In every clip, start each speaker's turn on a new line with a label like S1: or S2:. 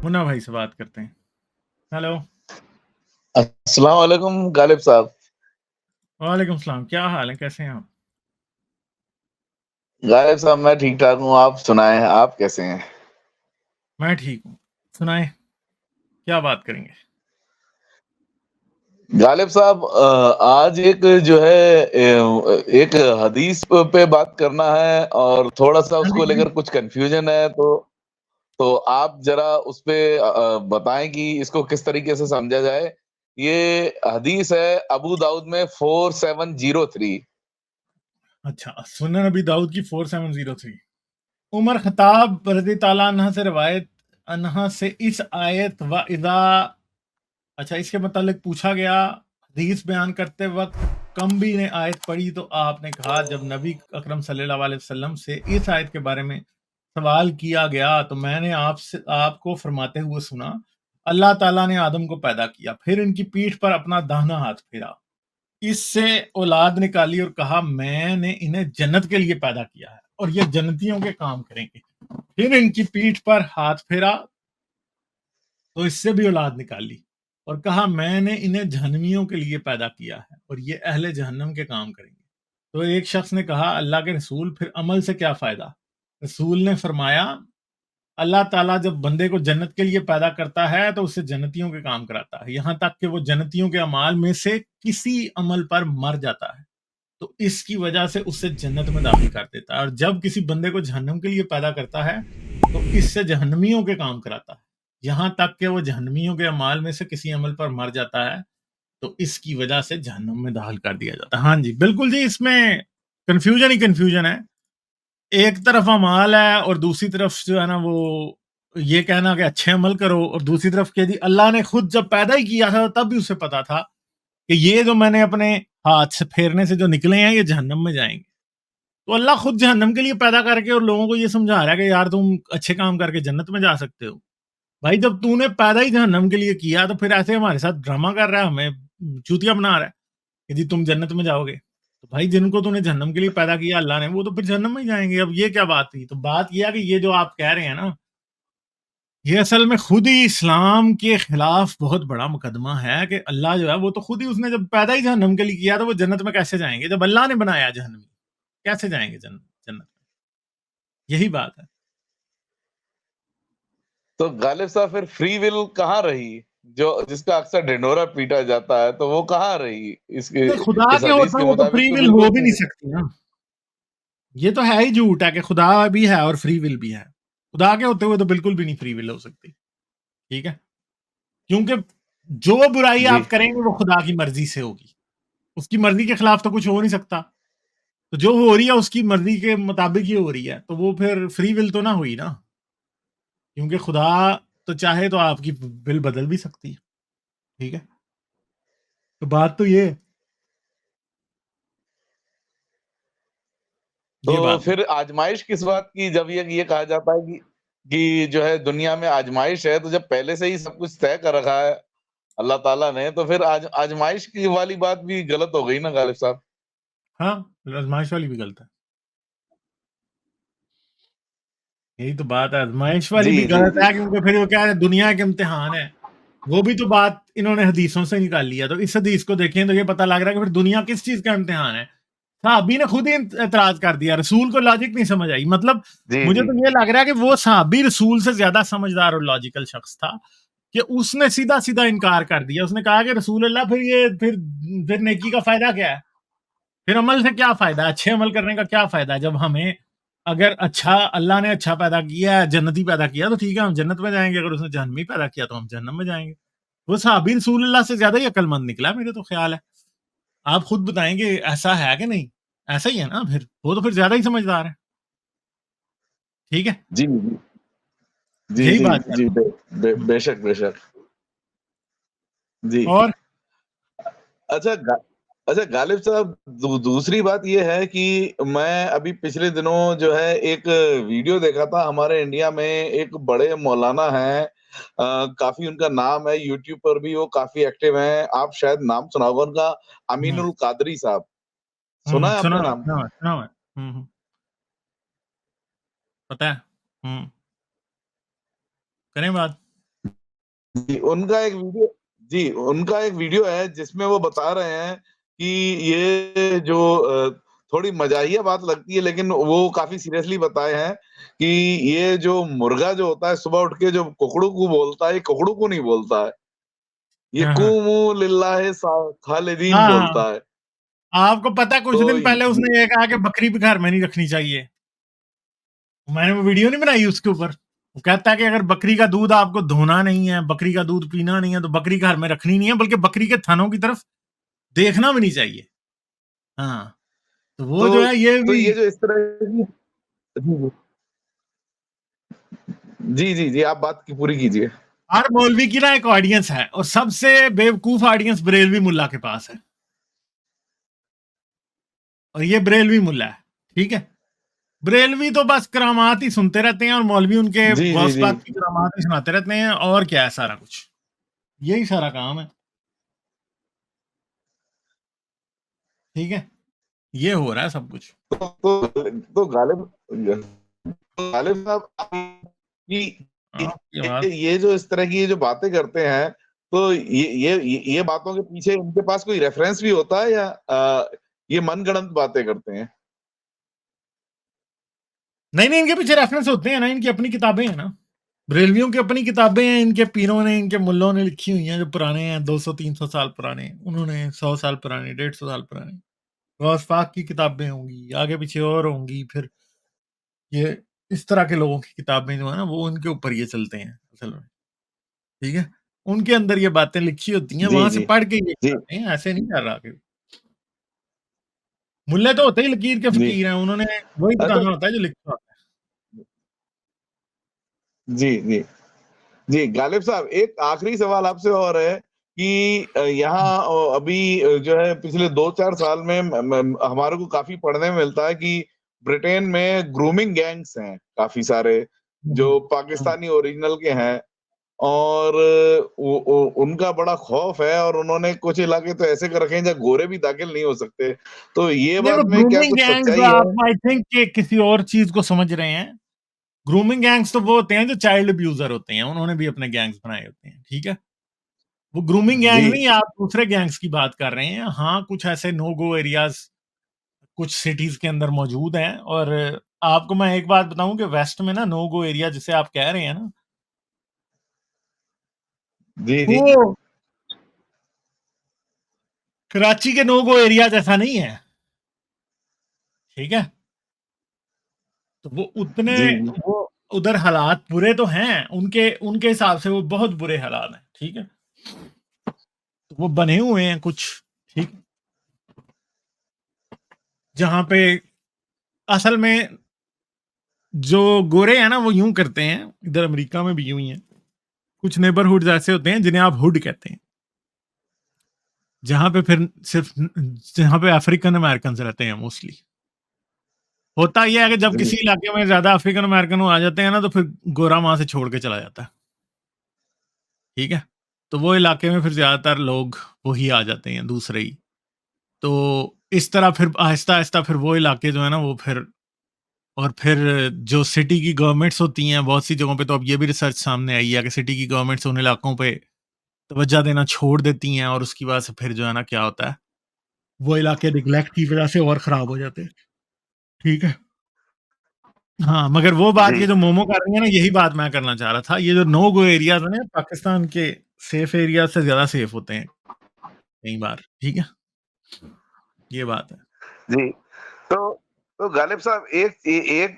S1: मुन्ना भाई से बात करते हैं। हेलो।
S2: अस्सलाम वालेकुम गालिब साहब।
S1: वालेकुम सलाम, क्या हाल है, कैसे हैं आप?
S2: गालिब साहब मैं ठीक ठाक हूँ, आप सुनाएं, आप कैसे हैं?
S1: मैं ठीक हूँ। सुनाएं, क्या बात करेंगे?
S2: गालिब साहब आज एक जो है एक हदीस पे बात करना है और थोड़ा सा
S1: हाँ जी,
S2: उसको
S1: हाँ जी।
S2: लेकर कुछ कंफ्यूजन है, तो आप जरा उस पे बताएं कि इसको किस तरीके से समझा जाए। ये हदीस है अबू दाऊद में 4703।
S1: अच्छा, सुनन नबी दाऊद की 4703। उमर खताब रज़ी ताला अन्हा से रिवायत अन्हा से इस आयत व इज़ा, अच्छा इसके मतलब पूछा गया, हदीस बयान करते वक्त कम्बी ने आयत पढ़ी तो आपने कहा, जब नबी अकरम सल्लल्लाहु अलैहि वसल्लम से इस आयत के बारे में सवाल किया गया तो मैंने आपसे आपको फरमाते हुए सुना, अल्लाह ताला ने आदम को पैदा किया, फिर इनकी पीठ पर अपना दाहिना हाथ फेरा, इससे औलाद निकाली और कहा मैंने इन्हें जन्नत के लिए पैदा किया है और ये जन्नतियों के काम करेंगे। फिर इनकी पीठ पर हाथ फेरा तो इससे भी औलाद निकाली और कहा मैंने इन्हें जहन्नमियों के लिए पैदा किया है और ये अहले जहन्नम के काम करेंगे। तो एक शख्स ने कहा, अल्लाह के रसूल, फिर अमल से क्या फायदा? रसूल ने फरमाया, अल्लाह ताला जब बंदे को जन्नत के लिए पैदा करता है तो उससे जन्नतियों के काम कराता है, यहाँ तक कि वो जन्नतियों के अमाल में से किसी अमल पर मर जाता है तो इसकी वजह से उसे जन्नत में दाखिल कर देता है, और जब किसी बंदे को जहन्नम के लिए पैदा करता है तो इससे जहन्नमियों के काम कराता है, यहाँ तक कि वो जहन्नमियों के अमाल में से किसी अमल पर मर जाता है तो इसकी वजह से जहन्नम में दाखिल कर दिया जाता है। हाँ जी, बिल्कुल जी, इसमें कन्फ्यूजन ही कन्फ्यूजन है। एक तरफ अमाल है और दूसरी तरफ जो है ना वो ये कहना कि अच्छे अमल करो, और दूसरी तरफ कह दी अल्लाह ने खुद जब पैदा ही किया था तब भी उसे पता था कि ये जो मैंने अपने हाथ से फेरने से जो निकले हैं ये जहन्नम में जाएंगे। तो अल्लाह खुद जहन्नम के लिए पैदा करके और लोगों को ये समझा रहा है कि यार तुम अच्छे काम करके जन्नत में जा सकते हो। भाई जब तूने पैदा ही जहन्नम के लिए किया तो फिर ऐसे हमारे साथ ड्रामा कर रहा है, हमें चूतिया बना रहा है कि जी तुम जन्नत में जाओगे। तो भाई जिनको तूने जहन्नम के लिए पैदा किया अल्लाह ने, वो तो फिर जहन्नम में ही जाएंगे। अब ये क्या बात थी? तो बात यह है कि ये जो आप कह रहे हैं ना, ये असल में खुद ही इस्लाम के खिलाफ बहुत बड़ा मुकदमा है कि अल्लाह जो है वो तो खुद ही, उसने जब पैदा ही जहन्नम के लिए किया तो वो जन्नत में कैसे जाएंगे? जब अल्लाह ने बनाया जहन्नम, कैसे जाएंगे जन्नत जन्नत में? यही बात है।
S2: तो गालिब साहब फिर फ्री विल कहाँ रही? जो जिसका अक्सर ढिंढोरा पीटा जाता है, तो वो कहाँ रही? इसके
S1: नहीं, खुदा
S2: इस
S1: के
S2: हदीस
S1: होते
S2: के
S1: हुए तो
S2: मुताबिक
S1: फ्री
S2: तो
S1: विल
S2: बिल्कुल
S1: हो भी नहीं
S2: फ्री।
S1: सकती ना। ये तो है ही झूठ है कि खुदा भी है और फ्री विल भी है। खुदा के होते हुए तो बिल्कुल भी नहीं फ्री विल हो सकती। ठीक है, क्योंकि जो बुराई
S2: जी।
S1: आप करेंगे वो खुदा की मर्जी से होगी, उसकी मर्जी के खिलाफ तो कुछ हो नहीं सकता। तो जो हो रही है उसकी मर्जी के मुताबिक ही हो रही है, तो वो फिर फ्री विल तो ना हुई ना, क्योंकि खुदा तो चाहे तो आपकी विल बदल भी सकती है। ठीक है, तो बात तो ये है।
S2: तो
S1: ये बात है।
S2: फिर आजमाइश किस बात की, जब ये कहा जाता है कि जो है दुनिया में आजमाइश है, तो जब पहले से ही सब कुछ तय कर रखा है अल्लाह ताला ने, तो फिर आजमाइश की वाली बात भी गलत हो गई ना गालिब साहब?
S1: हाँ, आजमाइश वाली भी गलत है। यही तो बात है, आजमाइश वाली
S2: जी
S1: भी
S2: जी
S1: गलत
S2: जी।
S1: है, क्योंकि फिर वो क्या है, दुनिया के इम्तिहान है। वो भी तो बात इन्होंने हदीसों से निकाल लिया। तो इस हदीस को देखें तो ये पता लग रहा है कि फिर दुनिया किस चीज का इम्तिहान है। साहबी ने खुद ही एतराज कर दिया, रसूल को लॉजिक नहीं समझ आई। मतलब
S2: जी
S1: मुझे
S2: जी।
S1: तो ये लग रहा है कि वो साहबी रसूल से ज्यादा समझदार और लॉजिकल शख्स था कि उसने सीधा सीधा इनकार कर दिया। उसने कहा कि रसूल अल्लाह, फिर नेकी का फायदा क्या है? फिर अमल से क्या फायदा? अच्छे अमल करने का क्या फायदा? जब हमें, अगर अच्छा अल्लाह ने अच्छा पैदा किया है, जन्नती पैदा किया, तो ठीक है हम जन्नत में जाएंगे। अगर उसने जहन्नमी पैदा किया तो हम जहन्नम में जाएंगे। वो साहबी रसूलुल्लाह से ज्यादा ही अक्लमंद निकला, मेरे तो ख्याल है। आप खुद बताएंगे ऐसा है कि नहीं? ऐसा ही है ना, फिर वो तो फिर ज्यादा ही समझदार है। ठीक है,
S2: जी जी जी
S1: यही
S2: जी
S1: बात कर
S2: जी।
S1: रहा हूँ।
S2: बेशक बेशक। जी।
S1: और
S2: अच्छा अच्छा गालिब साहब, दूसरी बात ये है कि मैं अभी पिछले दिनों जो है एक वीडियो देखा था। हमारे इंडिया में एक बड़े मौलाना हैं, काफी उनका नाम है, यूट्यूब पर भी वो काफी एक्टिव हैं। आप शायद नाम सुना होगा उनका,
S1: हम्म,
S2: अमीनुल कादरी साहब। सुना है
S1: सुना
S2: आपने
S1: है,
S2: नाम?
S1: सुना है, सुना है। पता है। करें बात।
S2: उनका एक वीडियो है जिसमें वो बता रहे हैं कि ये जो थोड़ी मजाहिया बात लगती है, लेकिन वो काफी सीरियसली बताए हैं कि ये जो मुर्गा जो होता है सुबह उठ के जो कुकड़ू को बोलता है, ये कुकड़ू को नहीं बोलता है, ये
S1: हाँ, हाँ।
S2: कूमू लिल्लाहि खालिदीन
S1: हाँ, हाँ।
S2: बोलता है।
S1: आपको पता है कुछ
S2: तो
S1: दिन पहले उसने ये कहा कि बकरी भी घर में नहीं रखनी चाहिए। मैंने वो वीडियो नहीं बनाई उसके ऊपर। वो कहता है कि अगर बकरी का दूध आपको धोना नहीं है, बकरी का दूध पीना नहीं है, तो बकरी घर में रखनी नहीं है, बल्कि बकरी के थनों की तरफ देखना भी नहीं चाहिए। हाँ, तो वो जो
S2: तो
S1: है ये
S2: तो
S1: भी
S2: ये जो इस तरह की जी, जी, जी, आप बात की पूरी कीजिए।
S1: हर मौलवी की ना एक ऑडियंस है, और सबसे बेवकूफ ऑडियंस बरेलवी मुल्ला के पास है, और ये बरेलवी मुल्ला है। ठीक है, बरेलवी तो बस करामात ही सुनते रहते हैं, और मौलवी उनके
S2: जी, जी,
S1: गौस
S2: जी।
S1: पाक की करामात ही सुनाते रहते हैं, और क्या है सारा कुछ, यही सारा काम है। ठीक है, ये हो रहा है सब कुछ।
S2: तो गालिब साहब कि
S1: हाँ, ये बात
S2: ये जो इस तरह की ये जो बातें करते हैं, तो ये बातों के पीछे इनके पास कोई रेफरेंस भी होता है, या ये मनगढ़ंत बातें करते हैं?
S1: नहीं नहीं, इनके पीछे रेफरेंस होते हैं ना, इनकी अपनी किताबें हैं ना, बरेलवियों की अपनी किताबें हैं, इनके पीरों ने, इनके मुल्लों ने लिखी हुई हैं, जो पुराने हैं, 200-300 साल पुराने, उन्होंने 100 साल पुराने, 150 साल पुराने गौस पाक की किताबें होंगी, आगे पीछे और होंगी, फिर ये इस तरह के लोगों की किताबें जो है ना, वो उनके ऊपर ये चलते हैं असल में। ठीक है, उनके अंदर ये बातें लिखी होती हैं,
S2: जी,
S1: वहां से
S2: जी,
S1: पढ़ के ये
S2: जी,
S1: करते हैं, ऐसे नहीं कर रहा कि मुल्ले तो होते ही लकीर के
S2: जी।
S1: फकीर हैं, उन्होंने वही
S2: अच्छा,
S1: बताना होता है जो लिखा होता
S2: जी, जी। जी, गालिब साहब एक आखिरी सवाल आपसे और है कि
S1: है।
S2: यहाँ अभी जो है पिछले 2-4 साल में हमारे को काफ़ी पढ़ने में मिलता है कि ब्रिटेन में ग्रूमिंग गैंग्स हैं काफ़ी सारे,
S1: हम्म,
S2: जो
S1: हम्म।
S2: पाकिस्तानी ओरिजिनल के हैं, और उनका बड़ा खौफ है, और उन्होंने कुछ इलाके तो ऐसे कर रखे हैं जहाँ गोरे भी दाखिल नहीं हो सकते। तो ये
S1: देखो,
S2: बात में क्या
S1: ग्रूमिंग
S2: कुछ
S1: गैंग्स
S2: सच्चाई है?
S1: आप आई थिंक कि किसी और चीज को समझ रहे हैं। ग्रूमिंग गैंग्स तो वो होते हैं जो चाइल्ड अब्यूजर होते हैं, उन्होंने भी अपने गैंग्स बनाए होते हैं। ठीक है, वो ग्रूमिंग
S2: जी,
S1: गैंग्स नहीं, आप दूसरे गैंग्स की बात कर रहे हैं। हाँ, कुछ ऐसे नो गो एरियाज कुछ सिटीज के अंदर मौजूद हैं, और आपको मैं एक बात बताऊं कि वेस्ट में ना नो गो एरिया जिसे आप कह रहे हैं ना,
S2: जी, जी,
S1: वो कराची के नो गो एरिया जैसा नहीं है। ठीक है, तो वो उतने,
S2: जी, जी,
S1: वो उधर हालात बुरे तो हैं, उनके उनके हिसाब से वो बहुत बुरे हालात हैं। ठीक है, तो वो बने हुए हैं कुछ। ठीक, जहां पे असल में जो गोरे हैं ना, वो यूं करते हैं, इधर अमेरिका में भी यूं ही है। कुछ नेबरहुड ऐसे होते हैं जिन्हें आप हुड कहते हैं, जहां पे फिर सिर्फ, जहां पे अफ्रीकन अमेरिकन रहते हैं मोस्टली। होता यह है कि जब
S2: जी,
S1: किसी इलाके में ज्यादा अफ्रीकन अमेरिकन आ जाते हैं ना, तो फिर गोरा वहां से छोड़ के चला जाता है। ठीक है, तो वो इलाके में फिर ज्यादातर लोग वही आ जाते हैं, दूसरे ही। तो इस तरह फिर आहिस्ता आहिस्ता फिर वो इलाके जो है ना, वो फिर, और फिर जो सिटी की गवर्नमेंट्स होती हैं बहुत सी जगहों पे, तो अब ये भी रिसर्च सामने आई है कि सिटी की गवर्नमेंट्स उन इलाकों पे तवज्जो देना छोड़ देती हैं, और उसकी वजह से फिर जो है ना क्या होता है, वो इलाके निगलेक्ट की वजह से और खराब हो जाते हैं। ठीक है, हाँ, मगर वो बात
S2: जी,
S1: ये जो मोमो कर रही है ना, यही बात मैं करना चाह रहा था। ये जो नो गो एरियाज है ना, पाकिस्तान के सेफ एरिया से ज्यादा सेफ होते हैं कई बार। ठीक है, ये बात है।
S2: जी। तो गालिब साहब एक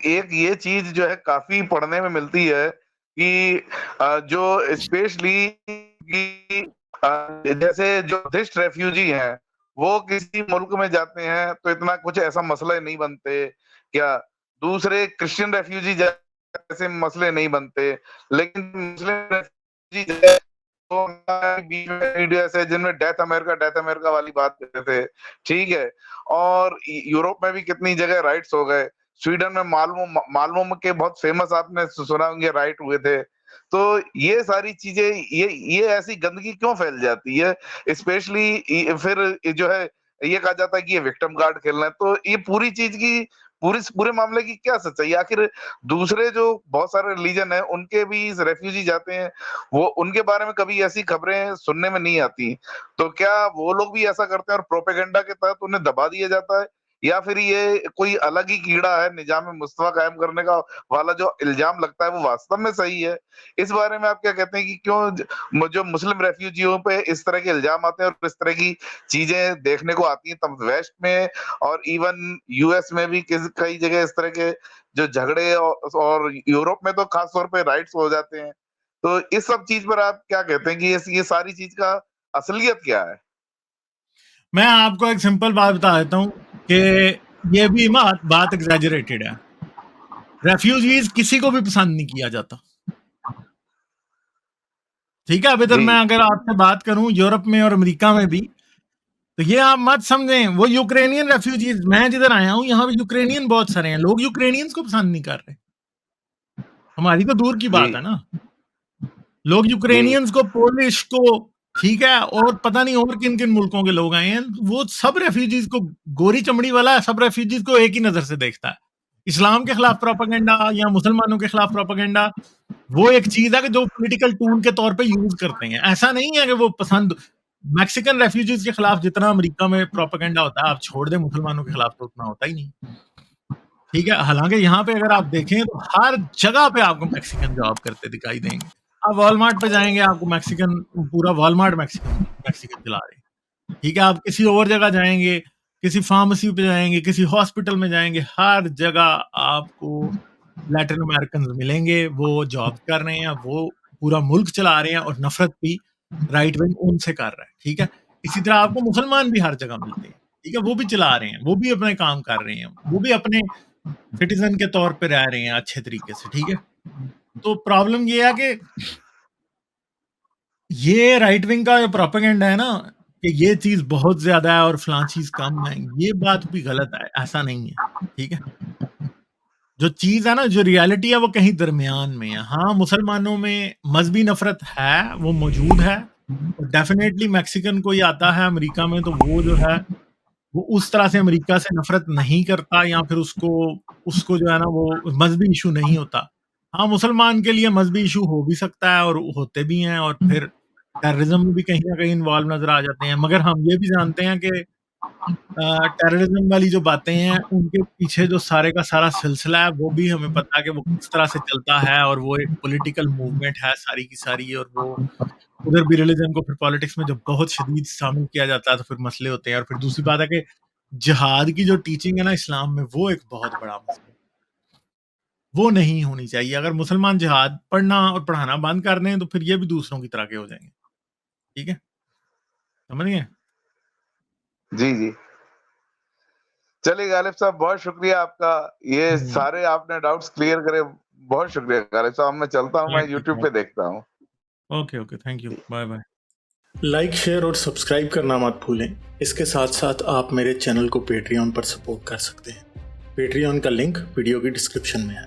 S2: एक ये चीज जो है काफी पढ़ने में मिलती है कि जो स्पेशली कि जैसे जो बुद्धिस्ट रेफ्यूजी हैं, वो किसी मुल्क में जाते हैं तो इतना कुछ ऐसा मसले नहीं बनते क्या? दूसरे क्रिश्चियन रेफ्यूजी जैसे मसले नहीं बनते, लेकिन मुस्लिम रेफ्यूजी तो बीच में वीडियो ऐसे जिनमें डेथ अमेरिका वाली बात करते थे, ठीक है? और यूरोप में भी कितनी जगह राइट्स हो गए। स्वीडन में माल्मो के बहुत फेमस आपने सुना होंगे राइट हुए थे। तो ये सारी चीजें ये ऐसी गंदगी क्यों फैल जाती है? स्पेशली फिर जो है ये कहा जाता है कि ये विक्टिम कार्ड खेलना है। तो ये पूरी चीज की पूरे मामले की क्या सच्चाई है? आखिर दूसरे जो बहुत सारे रिलीजन है उनके भी रेफ्यूजी जाते हैं, वो उनके बारे में कभी ऐसी खबरें सुनने में नहीं आती। तो क्या वो लोग भी ऐसा करते हैं और प्रोपेगेंडा के तहत उन्हें दबा दिया जाता है? या फिर ये कोई अलग ही कीड़ा है, निज़ाम-ए-मुस्तफ़ा कायम करने का वाला जो इल्ज़ाम लगता है वो वास्तव में सही है? इस बारे में आप क्या कहते हैं कि क्यों जो मुस्लिम रेफ्यूजियों पे इस तरह के इल्ज़ाम आते हैं और इस तरह की चीज़ें देखने को आती हैं, तब वेस्ट में और इवन यूएस में भी कई जगह इस तरह के जो झगड़े और यूरोप में तो खास तौर पे राइट्स हो जाते हैं। तो इस सब चीज़ पर आप क्या कहते हैं कि ये सारी चीज़ का असलियत क्या है?
S1: मैं आपको एक सिंपल बात बता देता हूँ कि ये भी बात एग्जैजरेटेड है। रेफ्यूजीज किसी को भी पसंद नहीं किया जाता, ठीक है। अब इधर मैं अगर आपसे बात करूं यूरोप में और अमेरिका में भी, तो ये आप मत समझें वो यूक्रेनियन रेफ्यूजीज, मैं जिधर आया हूं यहाँ पे यूक्रेनियन बहुत सारे हैं, लोग यूक्रेनियंस को पसंद नहीं कर रहे। हमारी तो दूर की बात है ना, लोग यूक्रेनियंस को, पोलिश को, ठीक है, और पता नहीं और किन किन मुल्कों के लोग आए हैं, वो सब रेफ्यूजीज को, गोरी चमड़ी वाला सब रेफ्यूजीज को एक ही नजर से देखता है। इस्लाम के खिलाफ प्रोपेगेंडा या मुसलमानों के खिलाफ प्रोपेगेंडा वो एक चीज है कि जो पॉलिटिकल टूल के तौर पे यूज करते हैं। ऐसा नहीं है कि वो पसंद, मैक्सिकन रेफ्यूजीज के खिलाफ जितना अमेरिका में प्रोपेगेंडा होता है, आप छोड़ दें मुसलमानों के खिलाफ तो उतना होता ही नहीं, ठीक है। हालांकि यहाँ पे अगर आप देखें तो हर जगह पे आपको मैक्सिकन जॉब करते दिखाई देंगे। आप वॉलमार्ट पे जाएंगे, आपको मैक्सिकन, पूरा वॉलमार्ट मैक्सिकन चला रहे, ठीक है। आप किसी और जगह जाएंगे, किसी फार्मेसी पे जाएंगे, किसी हॉस्पिटल में जाएंगे, हर जगह आपको लैटिन अमेरिकन मिलेंगे, वो जॉब कर रहे हैं, वो पूरा मुल्क चला रहे हैं और नफरत भी राइट विंग उनसे कर रहा है, ठीक है। इसी तरह आपको मुसलमान भी हर जगह मिलते हैं, ठीक है, वो भी चला रहे हैं, वो भी अपने काम कर रहे हैं, वो भी अपने सिटीजन के तौर पे रह रहे हैं अच्छे तरीके से, ठीक है। तो प्रॉब्लम ये है कि ये राइट विंग का प्रोपेगेंडा है ना कि ये चीज बहुत ज्यादा है और फलां चीज कम है, ये बात भी गलत है, ऐसा नहीं है, ठीक है। जो चीज है ना, जो रियलिटी है वो कहीं दरमियान में है। हाँ, मुसलमानों में मजहबी नफरत है, वो मौजूद है, डेफिनेटली मैक्सिकन कोई आता है अमेरिका में तो वो जो है वो उस तरह से अमेरिका से नफरत नहीं करता, या फिर उसको उसको जो है ना वो मजहबी इशू नहीं होता। हाँ, मुसलमान के लिए मजहबी इशू हो भी सकता है और होते भी हैं, और फिर टेररिज्म में भी कहीं ना कहीं इन्वॉल्व नजर आ जाते हैं। मगर हम ये भी जानते हैं कि टेररिज्म वाली जो बातें हैं उनके पीछे जो सारे का सारा सिलसिला है वो भी हमें पता है कि वो किस तरह से चलता है, और वो एक पॉलिटिकल मूवमेंट है सारी की सारी, और वो उधर भी रिलीजन को फिर पॉलिटिक्स में जब बहुत शदीद शामिल किया जाता है तो फिर मसले होते हैं। और फिर दूसरी बात है कि जिहाद की जो टीचिंग है ना इस्लाम में, वो एक बहुत बड़ा मसला, वो नहीं होनी चाहिए। अगर मुसलमान जिहाद पढ़ना और पढ़ाना बंद कर दें तो फिर ये भी दूसरों की तरह के हो जाएंगे, ठीक है, समझ गए?
S2: जी। चलिए गालिब साहब, बहुत शुक्रिया आपका, ये सारे आपने डाउट्स क्लियर करे, बहुत शुक्रिया गालिब साहब। मैं चलता हूँ, मैं यूट्यूब पे देखता हूँ।
S1: Okay, thank you, bye bye. Like, share और सब्सक्राइब करना मत भूलें। इसके साथ साथ आप मेरे चैनल को पेट्रियन पर सपोर्ट कर सकते हैं। पेट्रियन का लिंक वीडियो की डिस्क्रिप्शन में है।